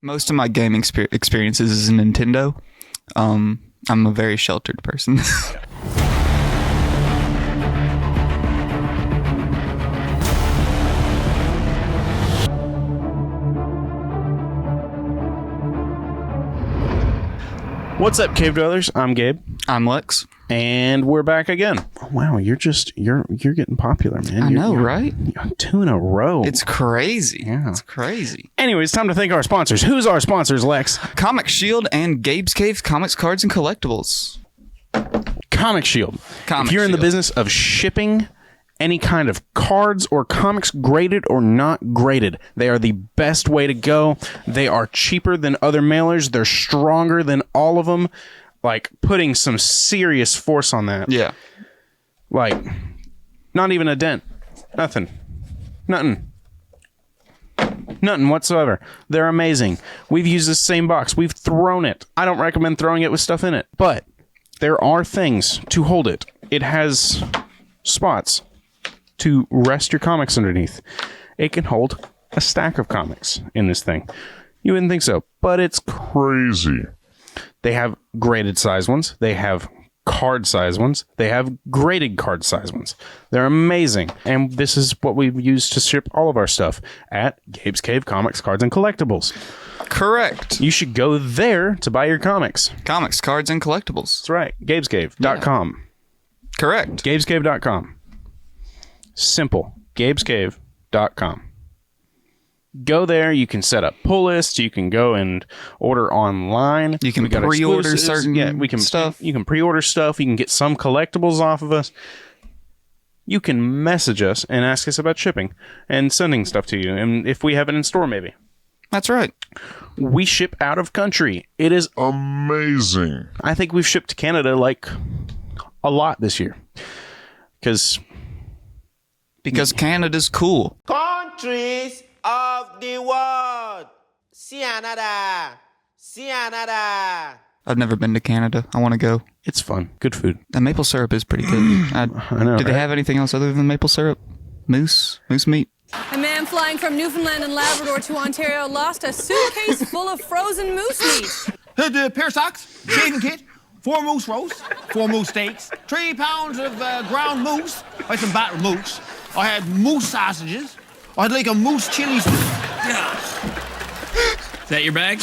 Most of my gaming experiences is Nintendo. I'm a very sheltered person. What's up, Cave Dwellers? I'm Gabe. I'm Lex. And we're back again. Oh, wow, you're getting popular, man. I know, right? 2 in a row. It's crazy. Yeah. It's crazy. Anyway, it's time to thank our sponsors. Who's our sponsors, Lex? Comic Shield and Gabe's Cave Comics, Cards, and Collectibles. Comic Shield. If you're in the business of shipping any kind of cards or comics, graded or not graded, they are the best way to go. They are cheaper than other mailers. They're stronger than all of them. Like, putting some serious force on that. Yeah. Like, not even a dent. Nothing whatsoever. They're amazing. We've used this same box. We've thrown it. I don't recommend throwing it with stuff in it, but there are things to hold it. It has spots to rest your comics underneath. It can hold a stack of comics in this thing. You wouldn't think so, but it's crazy. They have graded size ones. They have card size ones. They have graded card size ones. They're amazing. And this is what we've used to ship all of our stuff at Gabe's Cave Comics, Cards, and Collectibles. Correct. You should go there to buy your comics. Comics, Cards, and Collectibles. That's right. Gabescave.com. Yeah. Correct. Gabescave.com. Simple. Gabescave.com. Go there. You can set up pull lists. You can go and order online. You can pre-order certain stuff. You can pre-order stuff. You can get some collectibles off of us. You can message us and ask us about shipping and sending stuff to you. And if we have it in store, maybe. That's right. We ship out of country. It is amazing. I think we've shipped to Canada like a lot this year. Because Canada's cool. Countries of the world. Canada. I've never been to Canada. I want to go. It's fun. Good food. The maple syrup is pretty good. I know. Did they have anything else other than maple syrup? Moose meat? A man flying from Newfoundland and Labrador to Ontario lost a suitcase full of frozen moose meat. A pair of socks, shaving kit, 4 moose roasts, 4 moose steaks, 3 pounds of ground moose, like some battered moose. I had moose sausages. I had like a moose chili. Is that your bag?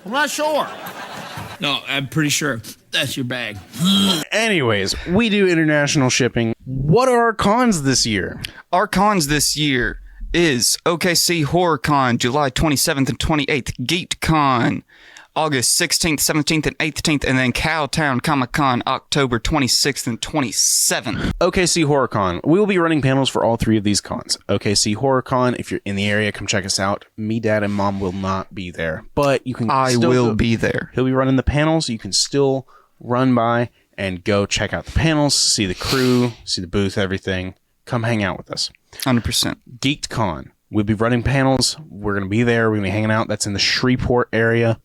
I'm not sure. No, I'm pretty sure that's your bag. Anyways, we do international shipping. What are our cons this year? Our cons this year is OKC Horror Con, July 27th and 28th, GeekCon, August 16th, 17th, and 18th, and then Cowtown Comic Con, October 26th and 27th. OKC Horror Con. We will be running panels for all 3 of these cons. OKC Horror Con, if you're in the area, come check us out. Me, Dad, and Mom will not be there, but you can I will be there. He'll be running the panels. You can still run by and go check out the panels, see the crew, see the booth, everything. Come hang out with us. 100%. GeekCon. We'll be running panels. We're going to be there. We're going to be hanging out. That's in the Shreveport area.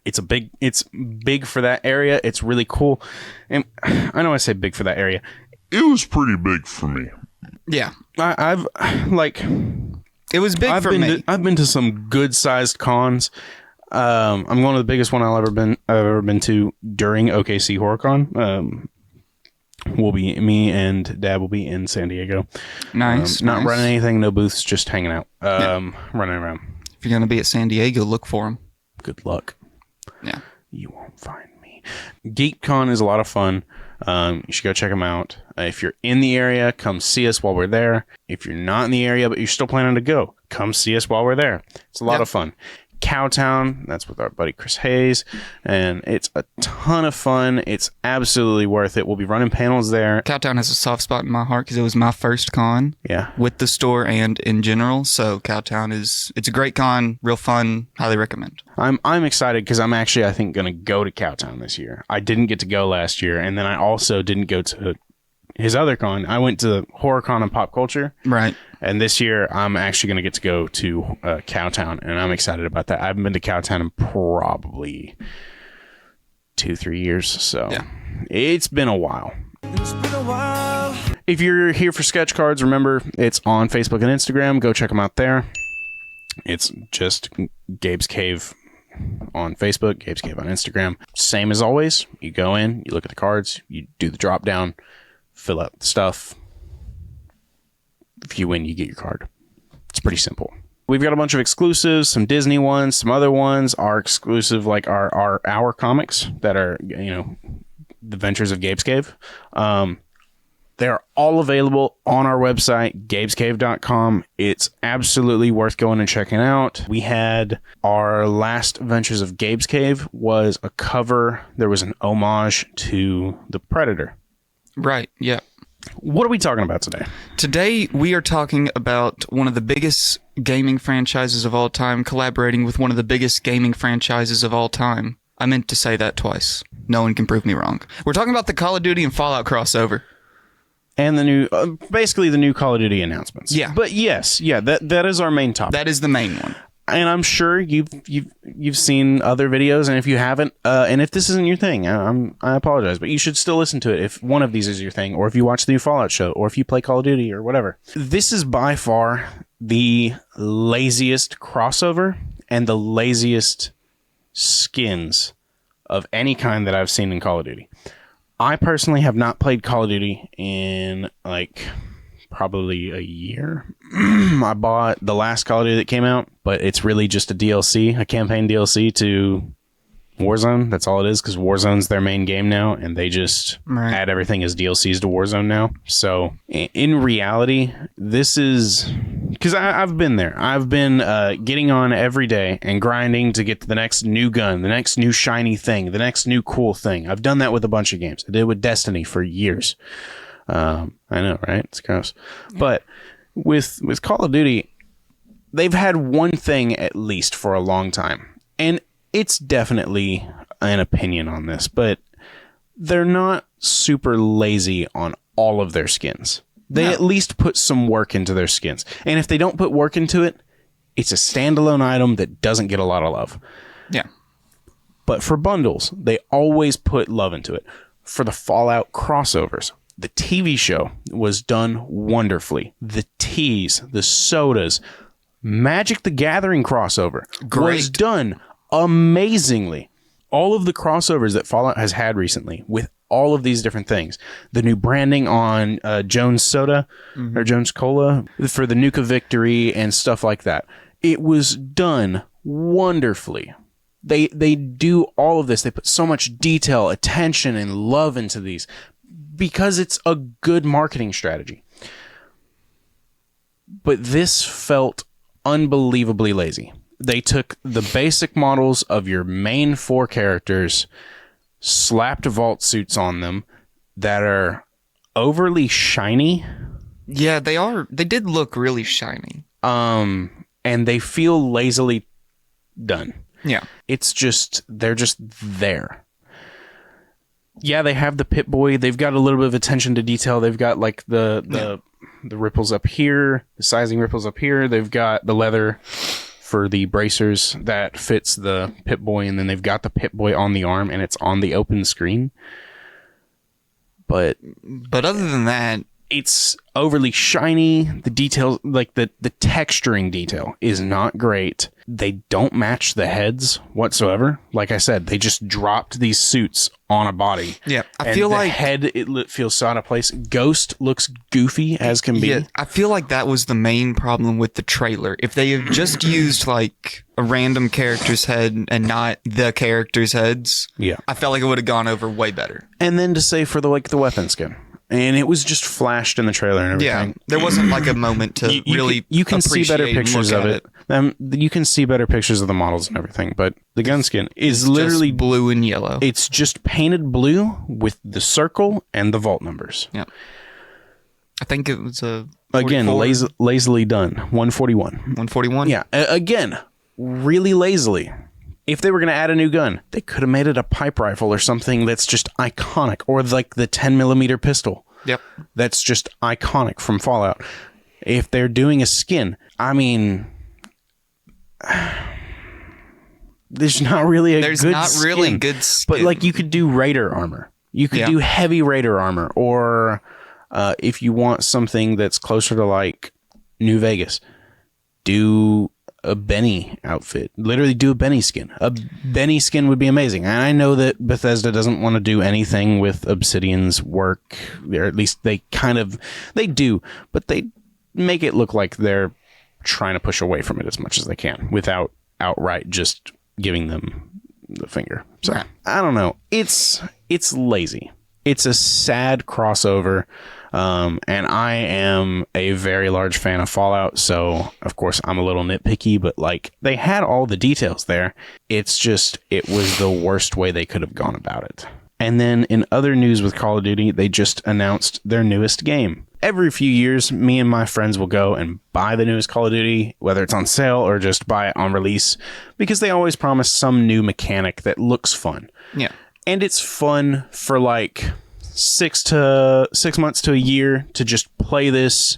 It's big for that area. It's really cool. And I know I say big for that area. It was pretty big for me. Yeah. It was big for me. I've been to some good-sized cons. I'm going to the biggest one I've ever been to during OKC HorrorCon. Me and Dad will be in San Diego. Nice. Not running anything, no booths, just hanging out. Running around. If you're going to be at San Diego, look for them. Good luck. Yeah. You won't find me. GeekCon is a lot of fun. You should go check them out. If you're in the area, come see us while we're there. If you're not in the area, but you're still planning to go, come see us while we're there. It's a lot of fun. Cowtown, that's with our buddy Chris Hayes, and it's a ton of fun. It's absolutely worth it. We'll be running panels there. Cowtown has a soft spot in my heart because it was my first con with the store and in general. So Cowtown it's a great con, real fun, highly recommend. I'm excited because I'm actually, I think, going to go to Cowtown this year. I didn't get to go last year, and then I also didn't go to his other con. I went to HorrorCon and Pop Culture. Right. And this year, I'm actually going to get to go to Cowtown, and I'm excited about that. I haven't been to Cowtown in probably 2-3 years, so it's been a while. If you're here for sketch cards, remember, it's on Facebook and Instagram. Go check them out there. It's just Gabe's Cave on Facebook, Gabe's Cave on Instagram. Same as always. You go in, you look at the cards, you do the drop down, fill out the stuff. If you win, you get your card. It's pretty simple. We've got a bunch of exclusives, some Disney ones, some other ones. Our exclusive, like our comics that are, the Adventures of Gabe's Cave. They're all available on our website, gabescave.com. It's absolutely worth going and checking out. We had our last Adventures of Gabe's Cave was a cover. There was an homage to the Predator. Right, yeah. What are we talking about today? Today, we are talking about one of the biggest gaming franchises of all time, collaborating with one of the biggest gaming franchises of all time. I meant to say that twice. No one can prove me wrong. We're talking about the Call of Duty and Fallout crossover. And the new, basically the new Call of Duty announcements. Yeah. But yes, that is our main topic. That is the main one. And I'm sure you've seen other videos, and if you haven't, and if this isn't your thing, I apologize, but you should still listen to it if one of these is your thing, or if you watch the new Fallout show, or if you play Call of Duty, or whatever. This is by far the laziest crossover and the laziest skins of any kind that I've seen in Call of Duty. I personally have not played Call of Duty in probably a year. I bought the last Call of Duty that came out, but it's really just a DLC, a campaign DLC to Warzone. That's all it is, because Warzone's their main game now, and they just add everything as DLCs to Warzone now. So in reality, this is... Because I've been there. I've been getting on every day and grinding to get to the next new gun, the next new shiny thing, the next new cool thing. I've done that with a bunch of games. I did it with Destiny for years. I know, right? It's gross. Yeah. But with Call of Duty, they've had one thing at least for a long time. And it's definitely an opinion on this, but they're not super lazy on all of their skins. They at least put some work into their skins. And if they don't put work into it, it's a standalone item that doesn't get a lot of love. Yeah. But for bundles, they always put love into it. For the Fallout crossovers, the TV show was done wonderfully. The teas, the sodas, Magic the Gathering crossover was done amazingly. All of the crossovers that Fallout has had recently with all of these different things. The new branding on Jones Soda or Jones Cola for the Nuka Victory and stuff like that. It was done wonderfully. They do all of this. They put so much detail, attention, and love into these because it's a good marketing strategy. But this felt unbelievably lazy. They took the basic models of your main 4 characters, slapped vault suits on them that are overly shiny. Yeah, they are. They did look really shiny. And they feel lazily done. Yeah. It's just, they're just there. Yeah, they have the Pip-Boy. They've got a little bit of attention to detail. They've got like the ripples up here, the sizing ripples up here. They've got the leather for the bracers that fits the Pip-Boy, and then they've got the Pip-Boy on the arm, and it's on the open screen. But other than that, it's overly shiny. The details, like the texturing detail is not great. They don't match the heads whatsoever. Like I said, they just dropped these suits on a body. Yeah, I and feel the like head, it feels so out of place. Ghost looks goofy as can be. Yeah, I feel like that was the main problem with the trailer. If they had just used like a random character's head and not the character's heads, yeah, I felt like it would have gone over way better. And then to say for the weapon skin. And it was just flashed in the trailer and everything. Yeah, there wasn't like a moment to you can see better appreciate and pictures look of at it. You can see better pictures of the models and everything, but the gun skin is literally just blue and yellow. It's just painted blue with the circle and the vault numbers. Yeah, I think it was a 44. Again lazily done. 141. 141. Yeah, again, really lazily. If they were going to add a new gun, they could have made it a pipe rifle or something that's just iconic, or like the 10mm pistol. Yep. That's just iconic from Fallout. If they're doing a skin, I mean, there's not really a good skin. There's not really good skin. But like you could do Raider armor. You could do heavy Raider armor, or if you want something that's closer to like New Vegas, do a Benny outfit. Literally do a Benny skin. A Benny skin would be amazing. And I know that Bethesda doesn't want to do anything with Obsidian's work, or at least they do, but they make it look like they're trying to push away from it as much as they can without outright just giving them the finger. So I don't know. It's lazy. It's a sad crossover. And I am a very large fan of Fallout, so of course I'm a little nitpicky, but like they had all the details there. It's just, it was the worst way they could have gone about it. And then in other news with Call of Duty, they just announced their newest game. Every few years, me and my friends will go and buy the newest Call of Duty, whether it's on sale or just buy it on release, because they always promise some new mechanic that looks fun. Yeah. And it's fun for like 6 months to a year to just play this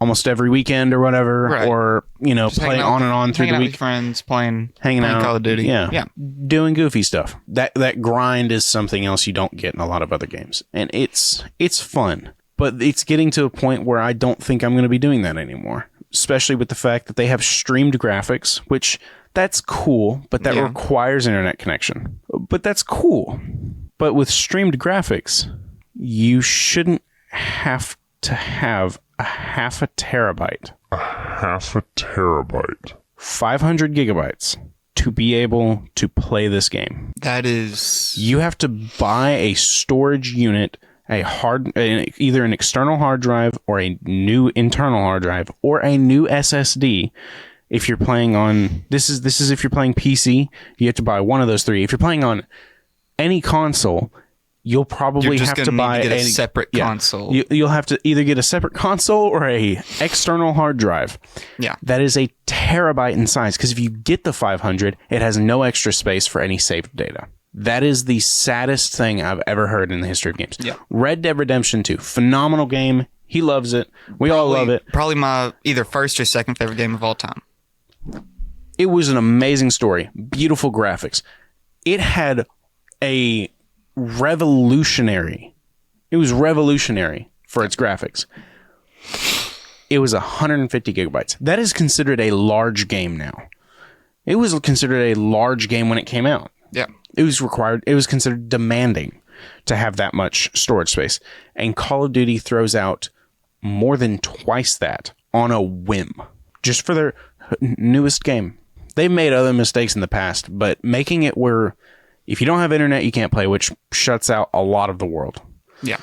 almost every weekend or whatever, right. Or, you know, just play on and on through the out week. With friends, playing out, Call of Duty. Yeah. Doing goofy stuff. That grind is something else you don't get in a lot of other games. And it's fun. But it's getting to a point where I don't think I'm going to be doing that anymore. Especially with the fact that they have streamed graphics, which that's cool, but that requires internet connection. But that's cool. But with streamed graphics, you shouldn't have to have a half a terabyte. Half a terabyte. 500 gigabytes to be able to play this game. That is... You have to buy a storage unit, either an external hard drive or a new internal hard drive or a new SSD. If you're playing on... This is if you're playing PC, you have to buy one of those three. If you're playing on any console, you'll probably have to buy a separate console. You'll have to either get a separate console or a external hard drive. Yeah. That is a terabyte in size, because if you get the 500, it has no extra space for any saved data. That is the saddest thing I've ever heard in the history of games. Yeah. Red Dead Redemption 2, phenomenal game. He loves it. We all love it. Probably my either first or second favorite game of all time. It was an amazing story. Beautiful graphics. It had it was revolutionary for its graphics. It was 150 gigabytes. That is considered a large game now. It was considered a large game when it came out. Yeah. It was considered demanding to have that much storage space. And Call of Duty throws out more than twice that on a whim, just for their newest game. They've made other mistakes in the past, but making it where if you don't have internet, you can't play, which shuts out a lot of the world. Yeah.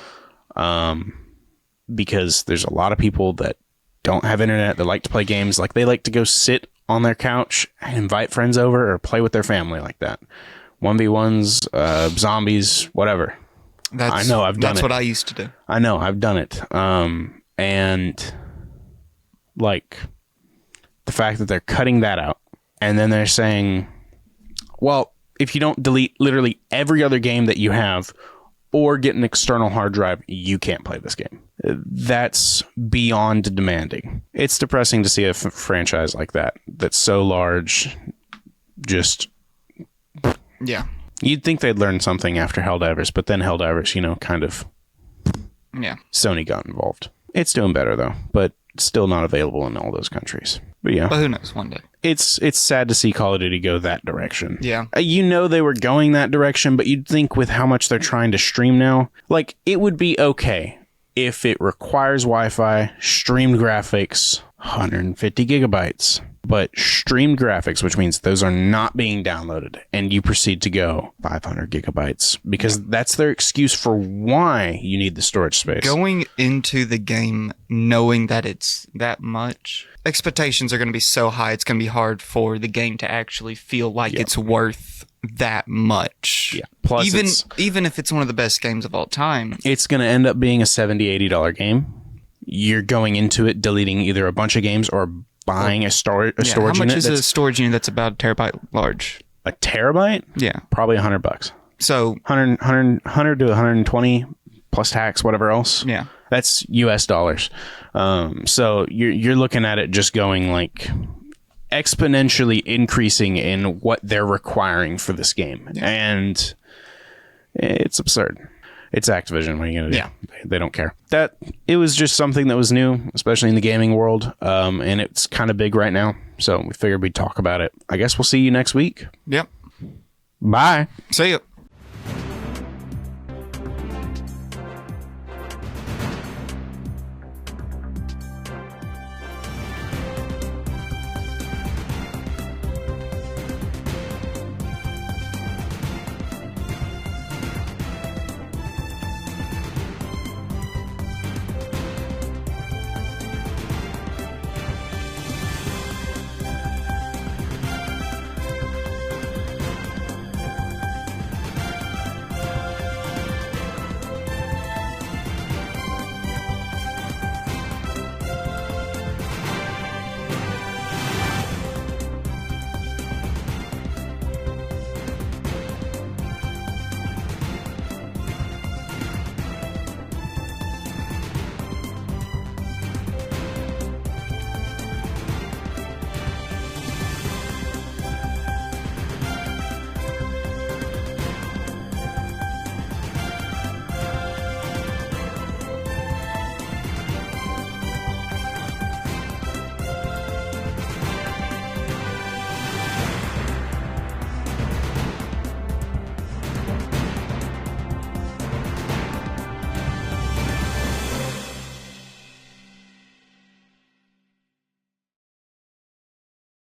Because there's a lot of people that don't have internet that like to play games. Like, they like to go sit on their couch and invite friends over or play with their family like that. 1v1s, zombies, whatever. I know, I've done it. That's what I used to do. I know, I've done it. And like the fact that they're cutting that out, and then they're saying, well, if you don't delete literally every other game that you have or get an external hard drive, you can't play this game. That's beyond demanding. It's depressing to see a franchise like that that's so large. Just... Yeah. You'd think they'd learn something after Helldivers, but then Helldivers, kind of... Yeah. Sony got involved. It's doing better, though, but still not available in all those countries. But yeah. But who knows, one day. It's sad to see Call of Duty go that direction. Yeah. They were going that direction, but you'd think with how much they're trying to stream now, like, it would be okay if it requires Wi-Fi, streamed graphics, 150 gigabytes. But streamed graphics, which means those are not being downloaded, and you proceed to go 500 gigabytes, because that's their excuse for why you need the storage space. Going into the game knowing that it's that much, expectations are going to be so high, it's going to be hard for the game to actually feel like it's worth that much. Yeah. Plus, even if it's one of the best games of all time, it's going to end up being a $70, $80 game. You're going into it deleting either a bunch of games or buying a storage unit. How much is a storage unit that's about a terabyte large? A terabyte? Yeah. Probably $100. So 100 to 120 plus tax, whatever else. Yeah. That's US dollars. So you're looking at it just going like exponentially increasing in what they're requiring for this game. Yeah. And it's absurd. It's Activision. What are you going to do? Yeah. They don't care. It was just something that was new, especially in the gaming world. And it's kind of big right now. So we figured we'd talk about it. I guess we'll see you next week. Yep. Bye. See ya.